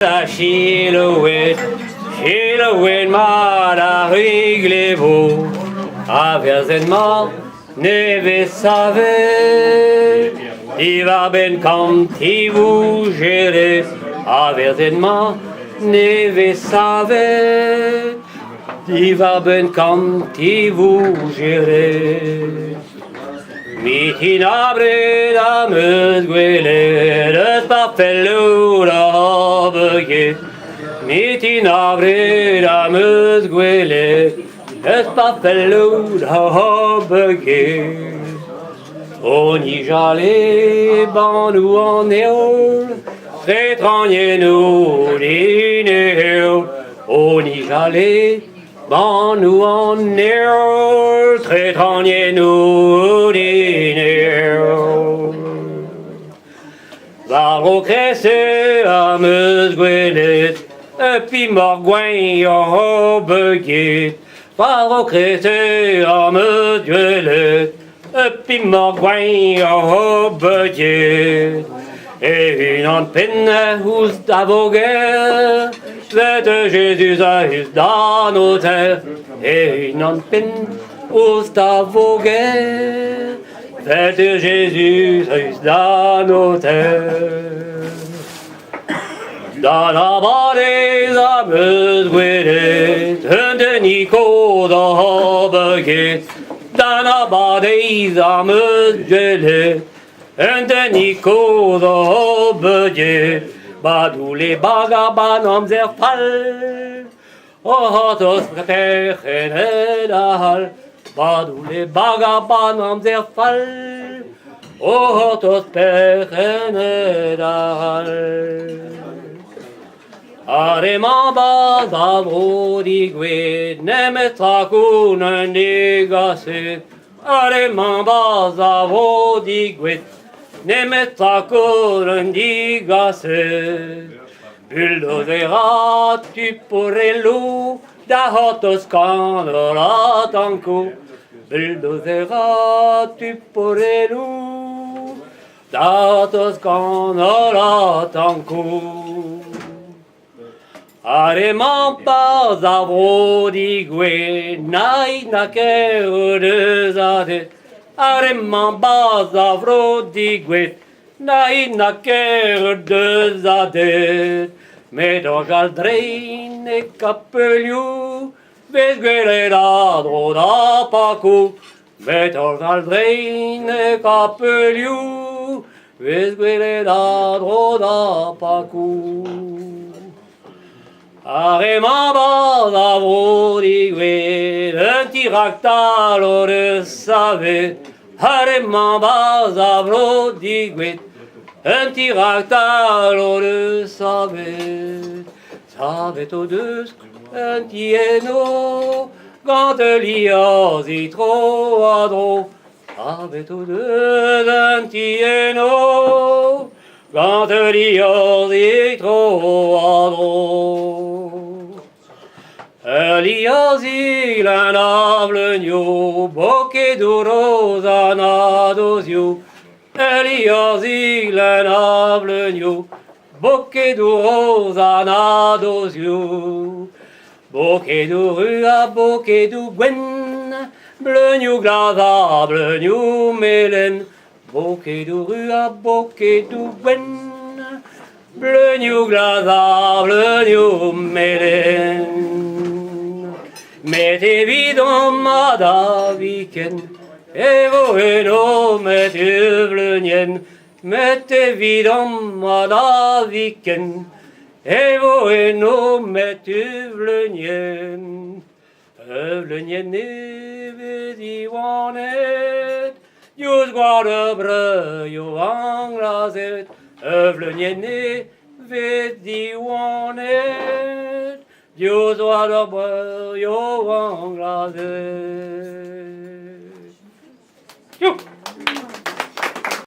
La Chilouette maar la riglevo, averzedma neve save, diva ben kanti vous gérez, averzedma neve save, diva ben kanti vous gérez. Mitinabre la meuse gwele, le papello la hobeget. Mitinabre la meuse gwele, le papello la hobeget. On y jalait, ban nous en éole, rétragnez nous l'inéole. On y jalait, ban nous en éole, rétragnez nous l'inéole. Va recresser à meuse gwelet, puis morgouin y'en beguet. Va recresser à meuse gwelet, puis morgouin y'en beguet. Et une en peine housse d'avoguer, fête Jésus à hus dans nos terres. Et une en peine housse d'avoguer, fête Jésus dans nos terres. Dans la bas des ameuses guérettes, un de Nico dans Beguet. Dans la bas des ameuses guérettes, un de Nico dans Beguet. Badou les bagaban om zerfall, oh tos prepechen dal. Badou les bagaban om zerfall, oh tos prepechen dal. Are mamba zavro digwe, nemetra kun negase. Are mamba zavro digwe, nemetra kun digase. Bulldozerat tu porello, da hotos candola tanco. Bulldozerat tu porello, da hotos candola tanco. Are mampa zavro digwe, nai naker de zade. Are mampa zavro digwe, nai naker de zade. Me dojal drein e capelliu, vesguele da droda pacu. Me dojal drein e capelliu, vesguele da droda pacu. Are mamba zavro digwe, un tiractal o de save. Are mamba zavro digwe, un tiractal o de save. Savet o deus, un tieno, gant liaz i tro adro. Savet o deus, un tieno, gant liaz i tro adro. Elias il un avlenio, bocche d'orosa nadosio. Elias il un avlenio, bocche d'orosa nadosio. Bocche d'orua, bocche du gwen, blenio glava, blenio melen. Bocche d'orua, bocche du gwen, blenio glava, blenio melen. Mette vidom da viken, evo eno mette vlenjen. Mette vidom da viken, evo eno mette vlenjen. Vlenjen neve divanet, jus guarda brøyo angrazet. Vlenjen neve divanet, Dios guarda brøyo angrazet.